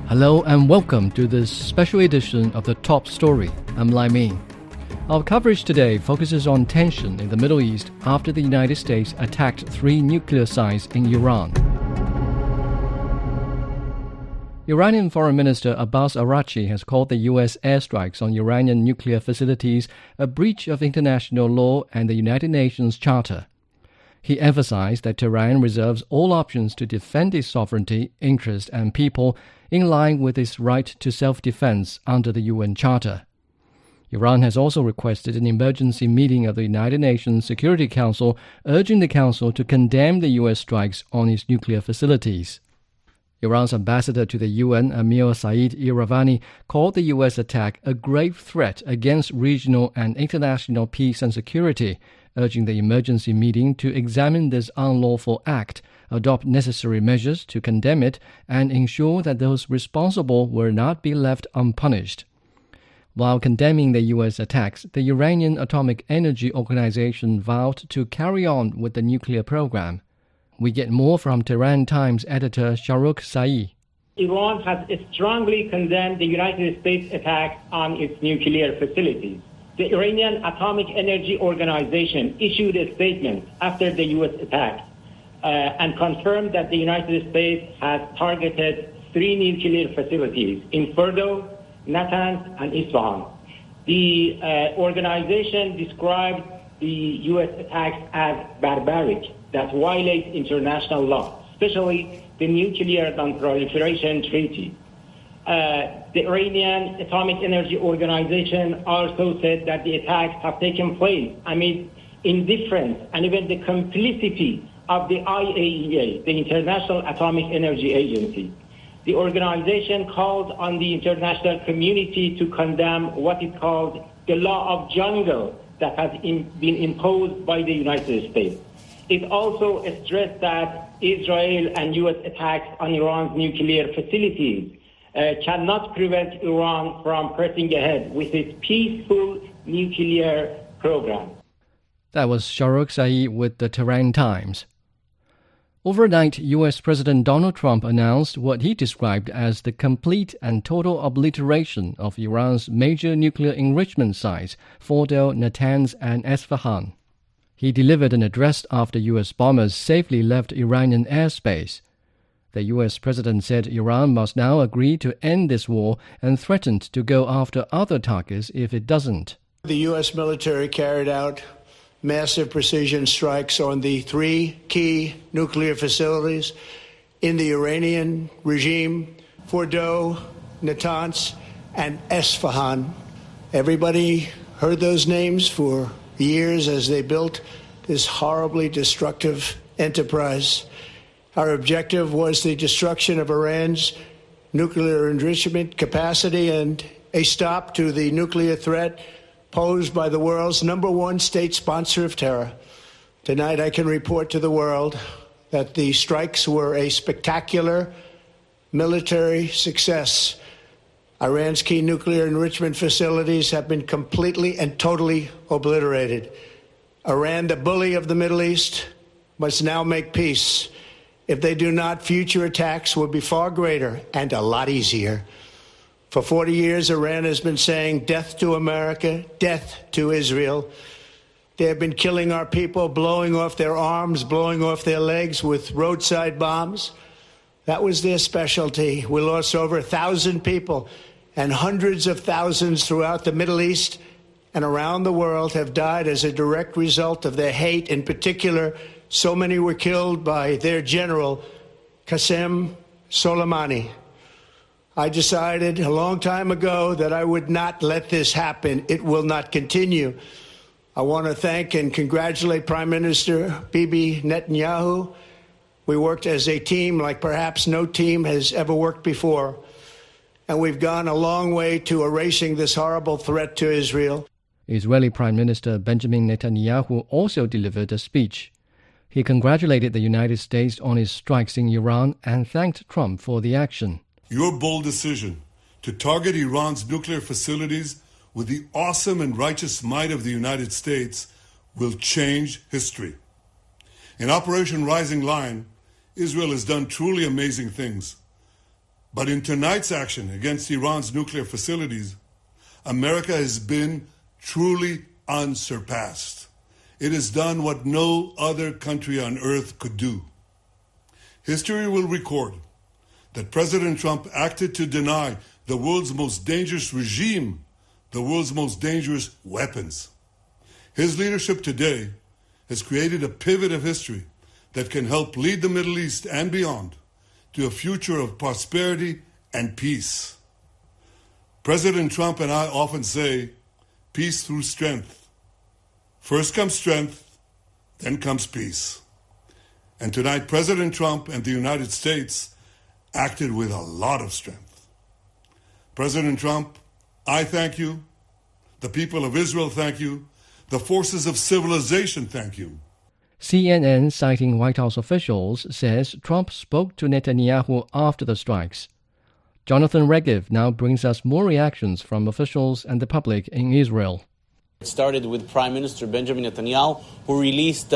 Hello and welcome to this special edition of the Top Story. I'm Lai Ming. Our coverage today focuses on tension in the Middle East after the United States attacked 3 nuclear sites in Iran. Iranian Foreign Minister Abbas Araghchi has called the U.S. airstrikes on Iranian nuclear facilities a breach of international law and the United Nations Charter. He emphasized that Tehran reserves all options to defend its sovereignty, interest and people in line with its right to self-defense under the UN Charter. Iran has also requested an emergency meeting of the United Nations Security Council, urging the Council to condemn the U.S. strikes on its nuclear facilities. Iran's ambassador to the UN, Amir Saeed Iravani, called the U.S. attack a grave threat against regional and international peace and security, urging the emergency meeting to examine this unlawful act, adopt necessary measures to condemn it, and ensure that those responsible will not be left unpunished. While condemning the U.S. attacks, the Iranian Atomic Energy Organization vowed to carry on with the nuclear program. We get more from Tehran Times editor Shahrukh Saeed. Iran has strongly condemned the United States attack on its nuclear facilities. The Iranian Atomic Energy Organization issued a statement after the U.S. attack and confirmed that the United States has targeted 3 nuclear facilities in Fordow, Natanz, and Isfahan. The organization described the U.S. attacks as barbaric, that violate international law, especially the Nuclear Non-Proliferation Treaty. The Iranian Atomic Energy Organization also said that the attacks have taken place amid indifference and even the complicity of the IAEA, the International Atomic Energy Agency. The organization called on the international community to condemn what it called the law of jungle that has been imposed by the United States. It also stressed that Israel and U.S. attacks on Iran's nuclear facilities cannot prevent Iran from pressing ahead with its peaceful nuclear program. That was Shahrukh Saeed with the Tehran Times. Overnight, U.S. President Donald Trump announced what he described as the complete and total obliteration of Iran's major nuclear enrichment sites, Fordow, Natanz, and Isfahan. He delivered an address after U.S. bombers safely left Iranian airspace. The U.S. president said Iran must now agree to end this war and threatened to go after other targets if it doesn't. The U.S. military carried out massive precision strikes on the 3 key nuclear facilities in the Iranian regime, Fordow, Natanz, and Isfahan. Everybody heard those names for years as they built this horribly destructive enterprise. Our objective was the destruction of Iran's nuclear enrichment capacity and a stop to the nuclear threat posed by the world's #1 state sponsor of terror. Tonight I can report to the world that the strikes were a spectacular military success. Iran's key nuclear enrichment facilities have been completely and totally obliterated. Iran, the bully of the Middle East, must now make peace. If they do not, future attacks will be far greater and a lot easier. For 40 years, Iran has been saying death to America, death to Israel. They have been killing our people, blowing off their arms, blowing off their legs with roadside bombs. That was their specialty. We lost over 1,000 people, and hundreds of thousands throughout the Middle East and around the world have died as a direct result of their hate. In particular, so many were killed by their general, Qasem Soleimani. I decided a long time ago that I would not let this happen. It will not continue. I want to thank and congratulate Prime Minister Bibi Netanyahu. We worked as a team like perhaps no team has ever worked before. And we've gone a long way to erasing this horrible threat to Israel. Israeli Prime Minister Benjamin Netanyahu also delivered a speech. He congratulated the United States on its strikes in Iran and thanked Trump for the action. Your bold decision to target Iran's nuclear facilities with the awesome and righteous might of the United States will change history. In Operation Rising Lion, Israel has done truly amazing things. But in tonight's action against Iran's nuclear facilities, America has been truly unsurpassed. It has done what no other country on earth could do. History will record that President Trump acted to deny the world's most dangerous regime the world's most dangerous weapons. His leadership today has created a pivot of history that can help lead the Middle East and beyond to a future of prosperity and peace. President Trump and I often say, peace through strength. First comes strength, then comes peace. And tonight, President Trump and the United States acted with a lot of strength. President Trump, I thank you. The people of Israel thank you. The forces of civilization thank you. CNN, citing White House officials, says Trump spoke to Netanyahu after the strikes. Jonathan Regev now brings us more reactions from officials and the public in Israel. It started with Prime Minister Benjamin Netanyahu, who released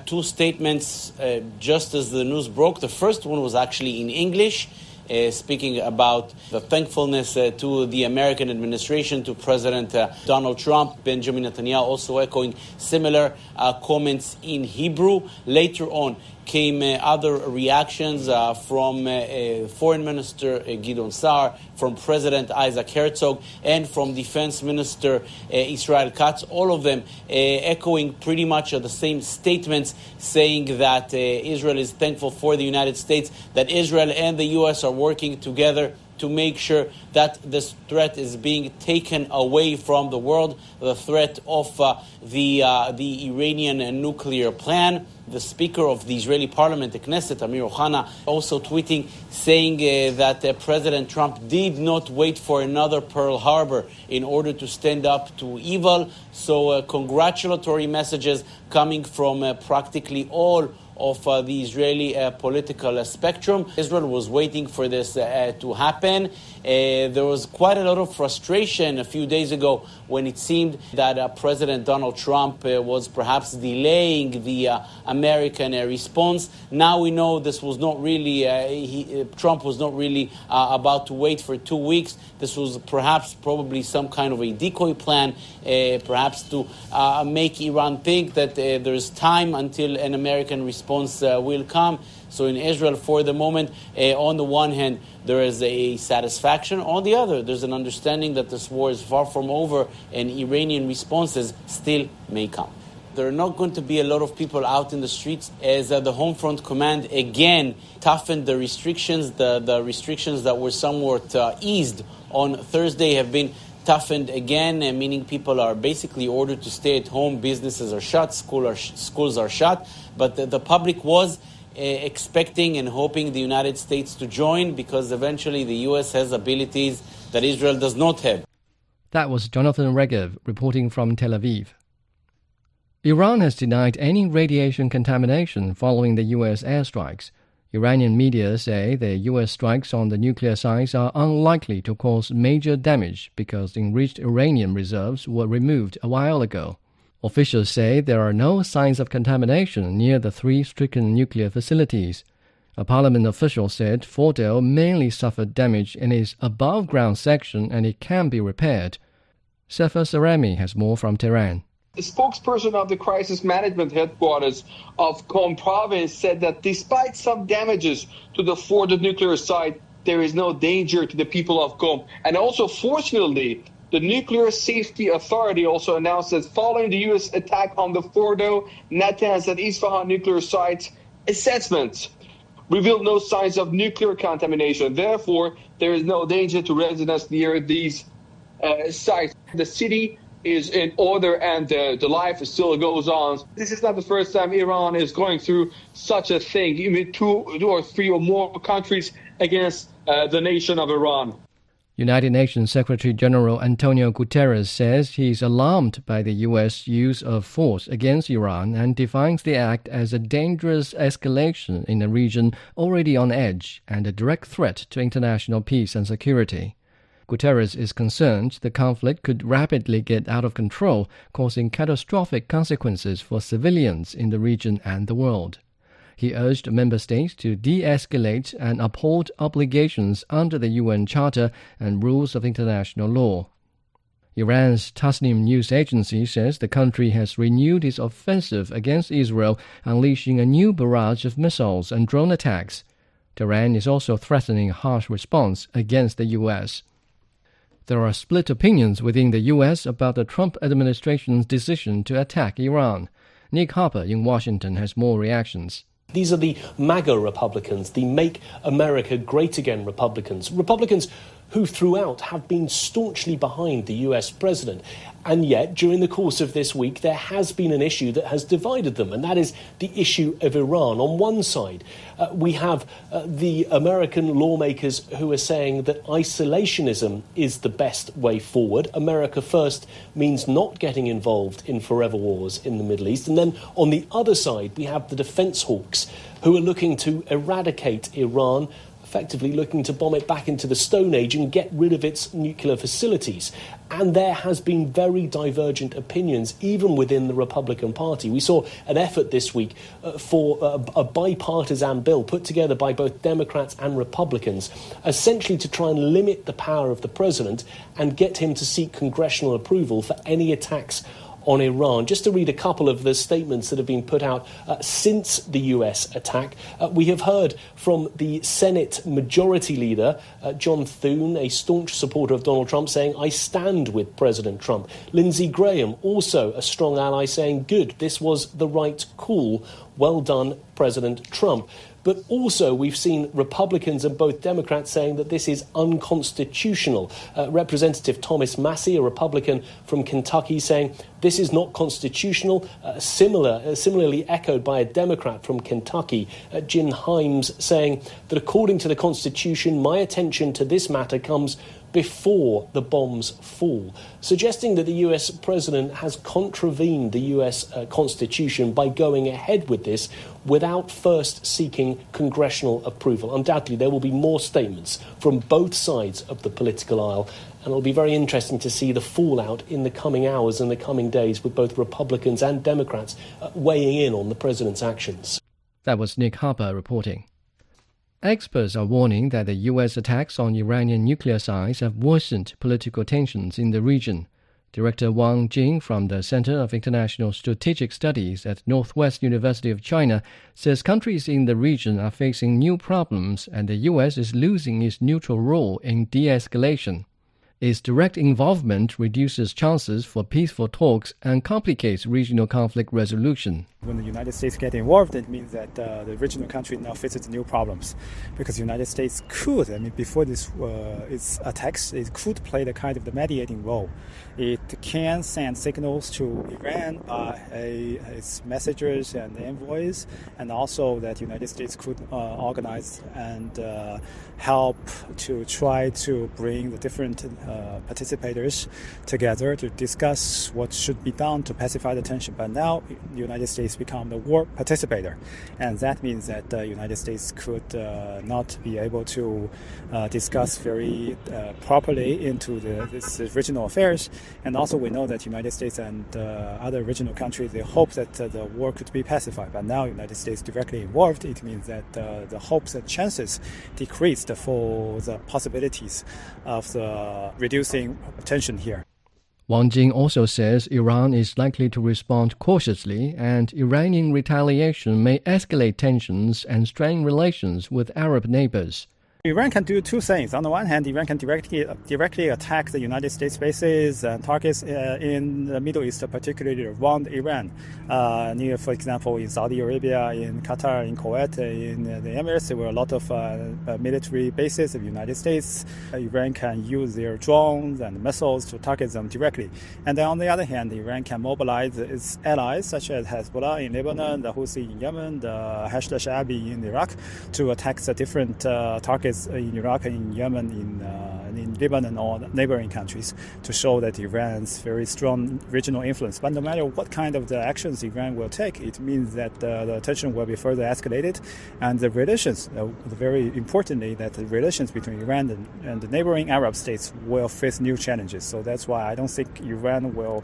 two statements just as the news broke. The first one was actually in English, speaking about the thankfulness to the American administration, to President Donald Trump. Benjamin Netanyahu also echoing similar comments in Hebrew. Later on came other reactions from Foreign Minister Gideon Sa'ar, from President Isaac Herzog, and from Defense Minister Israel Katz, all of them echoing pretty much the same statements, saying that Israel is thankful for the United States, that Israel and the U.S. are working together to make sure that this threat is being taken away from the world, the threat of the Iranian nuclear plan. The Speaker of the Israeli Parliament, the Knesset, Amir Ohana, also tweeting, saying that President Trump did not wait for another Pearl Harbor in order to stand up to evil. So congratulatory messages coming from practically all of the Israeli political spectrum. Israel was waiting for this to happen. There was quite a lot of frustration a few days ago when it seemed that President Donald Trump was perhaps delaying the American response. Now we know this was not really, Trump was not really about to wait for 2 weeks. This was probably some kind of a decoy plan, perhaps to make Iran think that there's time until an American response will come. So in Israel, for the moment, on the one hand, there is a satisfaction. On the other, there's an understanding that this war is far from over and Iranian responses still may come. There are not going to be a lot of people out in the streets as the Home Front Command again toughened the restrictions. The restrictions that were somewhat eased on Thursday have been toughened again, meaning people are basically ordered to stay at home. Businesses are shut, schools are shut. But the public was expecting and hoping the United States to join, because eventually the U.S. has abilities that Israel does not have. That was Jonathan Regev reporting from Tel Aviv. Iran has denied any radiation contamination following the U.S. airstrikes. Iranian media say the U.S. strikes on the nuclear sites are unlikely to cause major damage because enriched uranium reserves were removed a while ago. Officials say there are no signs of contamination near the three stricken nuclear facilities. A parliament official said Fordow mainly suffered damage in its above-ground section and it can be repaired. Sefer Sarami has more from Tehran. The spokesperson of the crisis management headquarters of Qom province said that despite some damages to the Fordow nuclear site, there is no danger to the people of Qom. And also, fortunately, the Nuclear Safety Authority also announced that following the U.S. attack on the Fordow, Natanz, and Isfahan nuclear sites, assessments revealed no signs of nuclear contamination. Therefore, there is no danger to residents near these sites. The city is in order and the life still goes on. This is not the first time Iran is going through such a thing, even two or three or more countries against the nation of Iran. United Nations Secretary General Antonio Guterres says he is alarmed by the U.S. use of force against Iran and defines the act as a dangerous escalation in a region already on edge and a direct threat to international peace and security. Guterres is concerned the conflict could rapidly get out of control, causing catastrophic consequences for civilians in the region and the world. He urged member states to de-escalate and uphold obligations under the UN Charter and rules of international law. Iran's Tasnim news agency says the country has renewed its offensive against Israel, unleashing a new barrage of missiles and drone attacks. Tehran is also threatening a harsh response against the U.S. There are split opinions within the U.S. about the Trump administration's decision to attack Iran. Nick Harper in Washington has more reactions. These are the MAGA Republicans, the Make America Great Again Republicans who throughout have been staunchly behind the US president. And yet, during the course of this week, there has been an issue that has divided them, and that is the issue of Iran. On one side, we have the American lawmakers who are saying that isolationism is the best way forward. America first means not getting involved in forever wars in the Middle East. And then on the other side, we have the defense hawks who are looking to eradicate Iran, effectively looking to bomb it back into the Stone Age and get rid of its nuclear facilities. And there has been very divergent opinions, even within the Republican Party. We saw an effort this week for a bipartisan bill put together by both Democrats and Republicans, essentially to try and limit the power of the president and get him to seek congressional approval for any attacks on Iran. Just to read a couple of the statements that have been put out since the US attack, we have heard from the Senate Majority Leader, John Thune, a staunch supporter of Donald Trump, saying, "I stand with President Trump." Lindsey Graham, also a strong ally, saying, "Good, this was the right call. Well done, President Trump." But also we've seen Republicans and both Democrats saying that this is unconstitutional. Representative Thomas Massie, a Republican from Kentucky, saying this is not constitutional. Similarly echoed by a Democrat from Kentucky, Jim Himes, saying that according to the Constitution, my attention to this matter comes before the bombs fall, suggesting that the US president has contravened the US Constitution by going ahead with this without first seeking congressional approval. Undoubtedly, there will be more statements from both sides of the political aisle, and it'll be very interesting to see the fallout in the coming hours and the coming days, with both Republicans and Democrats weighing in on the president's actions. That was Nick Harper reporting. Experts are warning that the U.S. attacks on Iranian nuclear sites have worsened political tensions in the region. Director Wang Jing from the Center of International Strategic Studies at Northwest University of China says countries in the region are facing new problems and the U.S. is losing its neutral role in de-escalation. Its direct involvement reduces chances for peaceful talks and complicates regional conflict resolution. When the United States get involved, it means that the regional country now faces new problems, because the United States could, before its attacks, it could play the kind of the mediating role. It can send signals to Iran by its messengers and envoys, and also that the United States could organize and help to try to bring the different participators together to discuss what should be done to pacify the tension. But now the United States become the war participator, and that means that the United States could not be able to discuss very properly into this regional affairs. And also we know that the United States and other regional countries, they hope that the war could be pacified. But now the United States directly involved, it means that the hopes and chances decreased for the possibilities of the reducing tension here. Wang Jing also says Iran is likely to respond cautiously, and Iranian retaliation may escalate tensions and strain relations with Arab neighbors. Iran can do two things. On the one hand, Iran can directly attack the United States bases and targets in the Middle East, particularly around Iran. Near, for example, in Saudi Arabia, in Qatar, in Kuwait, in the Emirates, there were a lot of military bases of the United States. Iran can use their drones and missiles to target them directly. And then on the other hand, Iran can mobilize its allies, such as Hezbollah in Lebanon, the Houthi in Yemen, the Hashd al-Sha'abi in Iraq, to attack the different targets in Iraq and in Yemen, in and in Lebanon or neighboring countries to show that Iran's very strong regional influence. But no matter what kind of the actions Iran will take, it means that the tension will be further escalated, and the relations, very importantly, that the relations between Iran and the neighboring Arab states will face new challenges. So that's why I don't think Iran will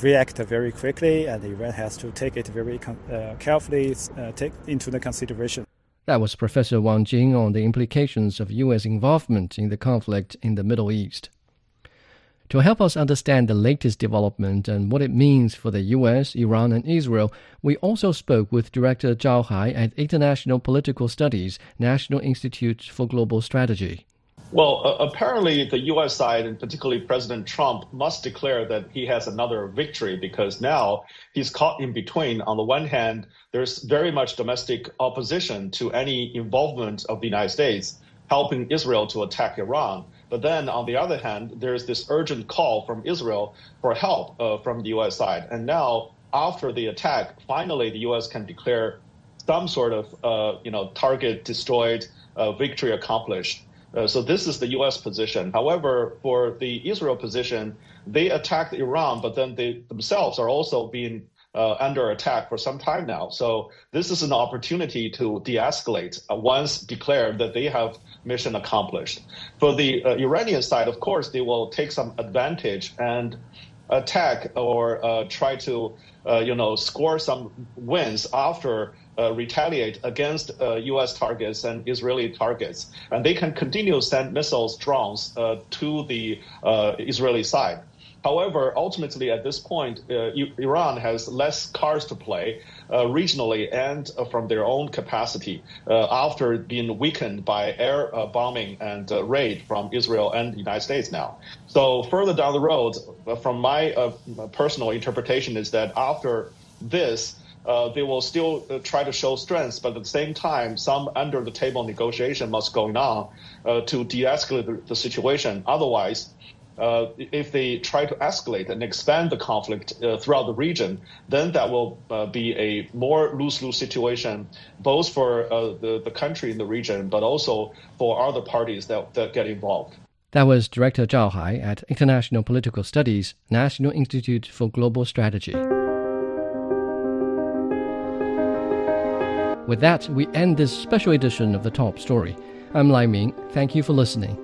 react very quickly, and Iran has to take it very carefully, take into the consideration. That was Professor Wang Jing on the implications of U.S. involvement in the conflict in the Middle East. To help us understand the latest development and what it means for the U.S., Iran, and Israel, we also spoke with Director Zhao Hai at International Political Studies, National Institute for Global Strategy. Well, apparently the U.S. side, and particularly President Trump, must declare that he has another victory because now he's caught in between. On the one hand, there's very much domestic opposition to any involvement of the United States helping Israel to attack Iran. But then, on the other hand, there's this urgent call from Israel for help from the U.S. side. And now, after the attack, finally the U.S. can declare some sort of target destroyed, victory accomplished. So this is the U.S. position. However, for the Israel position, they attacked Iran, but then they themselves are also being under attack for some time now. So this is an opportunity to de-escalate once declared that they have mission accomplished. For the Iranian side, of course, they will take some advantage and attack or try to score some wins after retaliate against U.S. targets and Israeli targets. And they can continue to send missiles, drones to the Israeli side. However, ultimately at this point, Iran has less cards to play regionally and from their own capacity after being weakened by air bombing and raid from Israel and the United States now. So further down the road, from my personal interpretation is that after this, they will still try to show strength, but at the same time, some under-the-table negotiation must go on to de-escalate the situation. Otherwise, if they try to escalate and expand the conflict throughout the region, then that will be a more lose-lose situation, both for the country in the region, but also for other parties that get involved. That was Director Zhao Hai at International Political Studies, National Institute for Global Strategy. With that, we end this special edition of The Top Story. I'm Lai Ming. Thank you for listening.